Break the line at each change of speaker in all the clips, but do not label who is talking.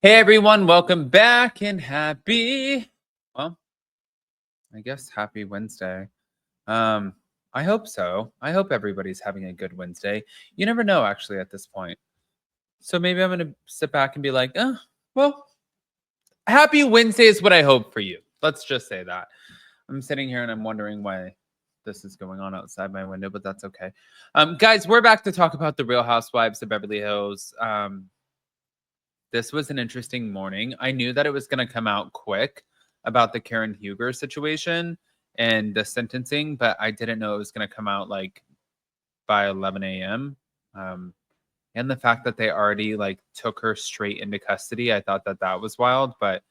Hey everyone, welcome back and well, I guess happy Wednesday. Um, I hope so. I hope everybody's having a good Wednesday. You never know actually at this point. So maybe I'm gonna sit back and be like, well, happy Wednesday is what I hope for you. Let's just say that. I'm sitting here and I'm wondering why this is going on outside my window, but that's okay. Guys, we're back to talk about the Real Housewives of Beverly Hills. This was an interesting morning. I knew that it was going to come out quick about the Karen Huger situation and the sentencing, but I didn't know it was going to come out like by 11 a.m. And the fact that they already like took her straight into custody, I thought that that was wild. But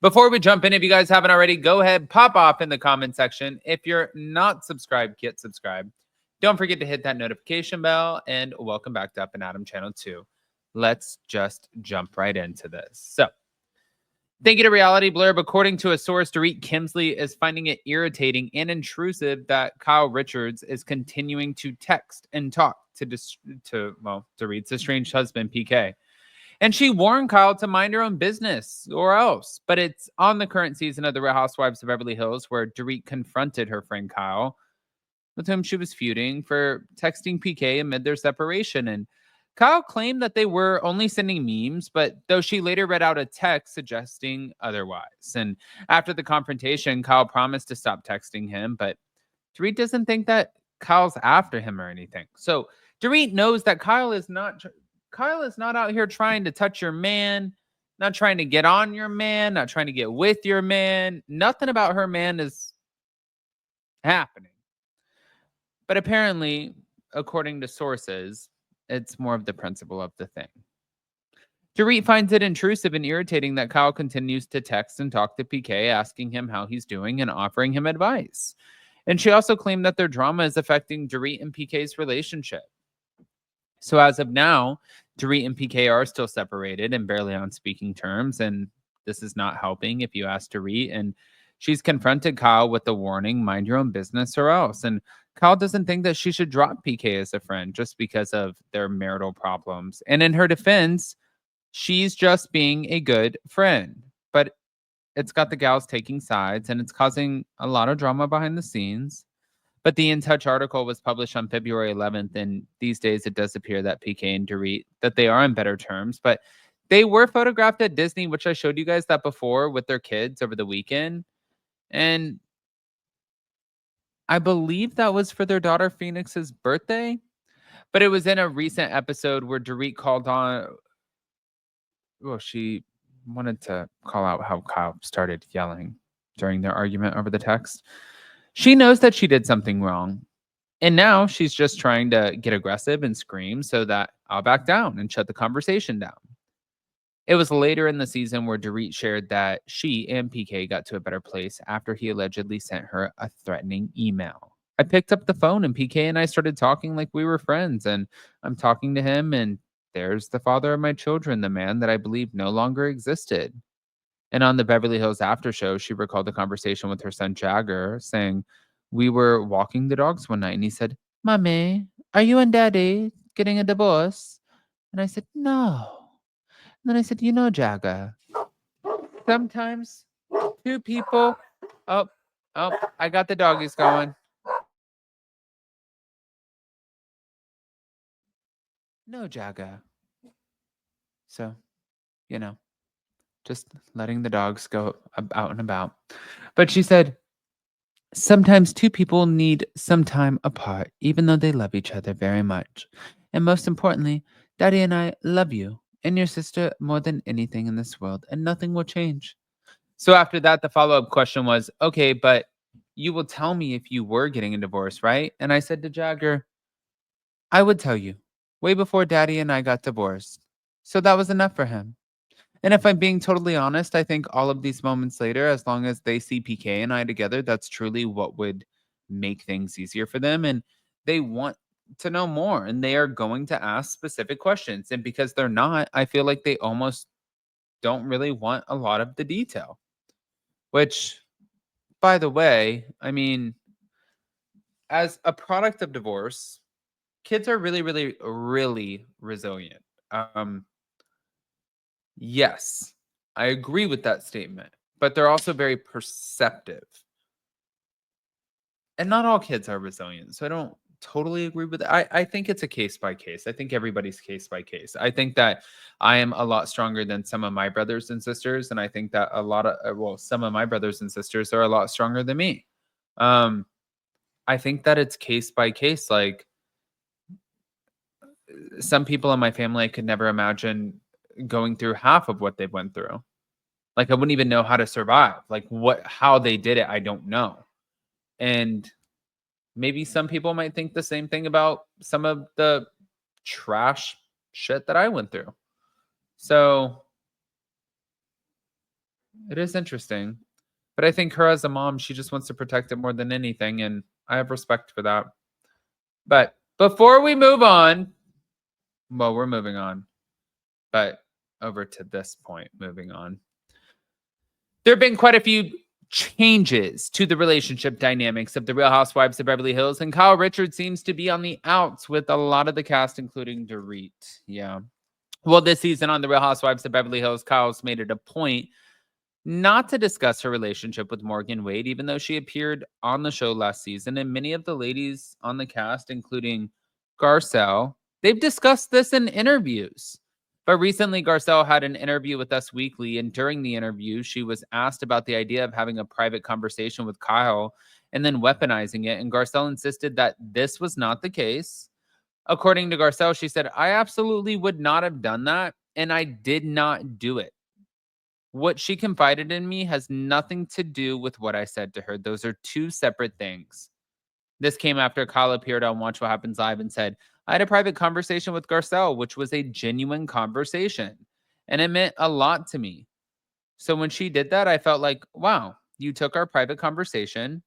before we jump in, if you guys haven't already, go ahead, pop off in the comment section. If you're not subscribed, get subscribed. Don't forget to hit that notification bell, and welcome back to Up and Adam Channel 2. Let's just jump right into this. So, thank you to Reality Blurb. According to a source, Dorit Kemsley is finding it irritating and intrusive that Kyle Richards is continuing to text and talk to Dorit's estranged husband, PK. And she warned Kyle to mind her own business or else. But it's on the current season of The Real Housewives of Beverly Hills where Dorit confronted her friend Kyle, with whom she was feuding, for texting PK amid their separation. And Kyle claimed that they were only sending memes, but though she later read out a text suggesting otherwise. And after the confrontation, Kyle promised to stop texting him, but Dorit doesn't think that Kyle's after him or anything. So Dorit knows that Kyle is not out here trying to touch your man, not trying to get on your man, not trying to get with your man. Nothing about her man is happening. But apparently, according to sources, it's more of the principle of the thing. Dorit finds it intrusive and irritating that Kyle continues to text and talk to PK, asking him how he's doing and offering him advice. And she also claimed that their drama is affecting Dorit and PK's relationship. So as of now, Dorit and PK are still separated and barely on speaking terms, and this is not helping if you ask Dorit. And she's confronted Kyle with the warning, mind your own business or else. And Kyle doesn't think that she should drop PK as a friend just because of their marital problems. And in her defense, she's just being a good friend. But it's got the gals taking sides and it's causing a lot of drama behind the scenes. But the In Touch article was published on February 11th, and these days it does appear that PK and Dorit, that they are on better terms. But they were photographed at Disney, which I showed you guys that before, with their kids over the weekend. And I believe that was for their daughter Phoenix's birthday. But it was in a recent episode where Dorit called on. Well, she wanted to call out how Kyle started yelling during their argument over the text. She knows that she did something wrong. And now she's just trying to get aggressive and scream so that I'll back down and shut the conversation down. It was later in the season where Dorit shared that she and PK got to a better place after he allegedly sent her a threatening email. I picked up the phone and PK and I started talking like we were friends. And I'm talking to him, and there's the father of my children, the man that I believe no longer existed. And on the Beverly Hills after show, she recalled a conversation with her son Jagger, saying, "We were walking the dogs one night and he said, 'Mommy, are you and Daddy getting a divorce?' And I said, 'No.' And then I said, 'You know, Jagger, sometimes two people." Oh, I got the doggies going. "No, Jagger." So, you know, just letting the dogs go out and about. But she said, "Sometimes two people need some time apart, even though they love each other very much. And most importantly, Daddy and I love you and your sister more than anything in this world, and nothing will change." So after that, the follow-up question was, "Okay, but you will tell me if you were getting a divorce, right?" And I said to Jagger, "I would tell you, way before Daddy and I got divorced." So that was enough for him. And if I'm being totally honest, I think all of these moments later, as long as they see PK and I together, that's truly what would make things easier for them. And they want to know more and they are going to ask specific questions. And because they're not, I feel like they almost don't really want a lot of the detail. Which, by the way, I mean, as a product of divorce, kids are really, really, really resilient. Um, Yes, I agree with that statement, but they're also very perceptive. And not all kids are resilient, so I don't totally agree with it. I think it's a case by case. I think everybody's case by case. I think that I am a lot stronger than some of my brothers and sisters, and I think that a lot of some of my brothers and sisters are a lot stronger than me. I think that it's case by case. Like some people in my family, I could never imagine going through half of what they went through. Like I wouldn't even know how to survive. Like how they did it, I don't know. And maybe some people might think the same thing about some of the trash shit that I went through. So it is interesting. But I think her as a mom, she just wants to protect it more than anything. And I have respect for that. But before we move on, well, we're moving on. But over to this point, moving on. There have been quite a few changes to the relationship dynamics of the Real Housewives of Beverly Hills, and Kyle Richards seems to be on the outs with a lot of the cast, including Dorit. Yeah. Well, this season on the Real Housewives of Beverly Hills, Kyle's made it a point not to discuss her relationship with Morgan Wade, even though she appeared on the show last season. And many of the ladies on the cast, including Garcelle, they've discussed this in interviews. But recently, Garcelle had an interview with Us Weekly, and during the interview, she was asked about the idea of having a private conversation with Kyle and then weaponizing it. And Garcelle insisted that this was not the case. According to Garcelle, she said, "I absolutely would not have done that, and I did not do it. What she confided in me has nothing to do with what I said to her. Those are two separate things." This came after Kyle appeared on Watch What Happens Live and said, "I had a private conversation with Garcelle, which was a genuine conversation, and it meant a lot to me. So when she did that, I felt like, wow, you took our private conversation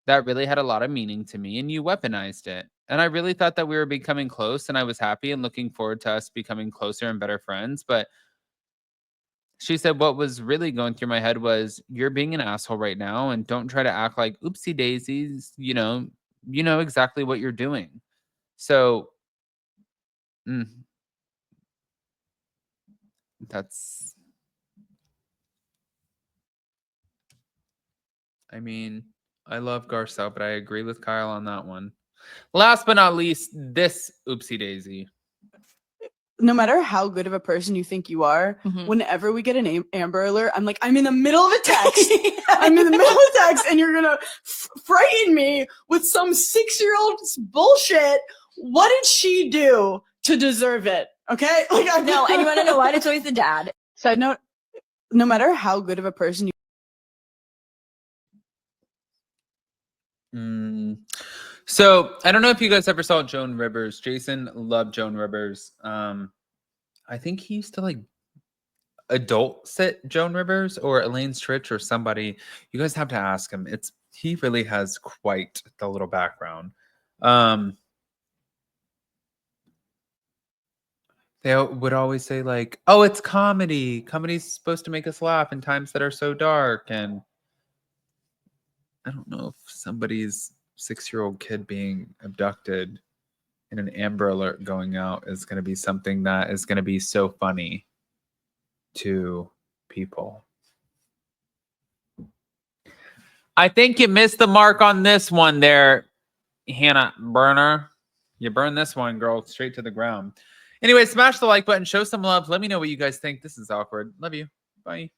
that really had a lot of meaning to me and you weaponized it. And I really thought that we were becoming close, and I was happy and looking forward to us becoming closer and better friends. But she said what was really going through my head was, you're being an asshole right now, and don't try to act like oopsie daisies. You know exactly what you're doing." So mm, that's, I mean, I love Garcelle, but I agree with Kyle on that one. Last but not least, this oopsie daisy.
No matter how good of a person you think you are, whenever we get an Amber Alert, I'm like, I'm in the middle of a text. I'm in the middle of a text, and you're gonna frighten me with some 6-year-old's bullshit. What did she do to deserve it? Okay? Like,
No, and you want to know what? It's always the dad.
Side note, no matter how good of a person you
So I don't know if you guys ever saw Joan Rivers. Jason loved Joan Rivers. I think he used to like adult sit Joan Rivers or Elaine Stritch or somebody. You guys have to ask him. He really has quite the little background. They would always say like, "Oh, it's comedy. Comedy's supposed to make us laugh in times that are so dark." And I don't know if somebody's 6-year-old kid being abducted and an Amber Alert going out is going to be something that is going to be so funny to people. I think you missed the mark on this one there, Hannah Burner. You burned this one, girl, straight to the ground. Anyway, smash the like button, show some love. Let me know what you guys think. This is awkward. Love you. Bye.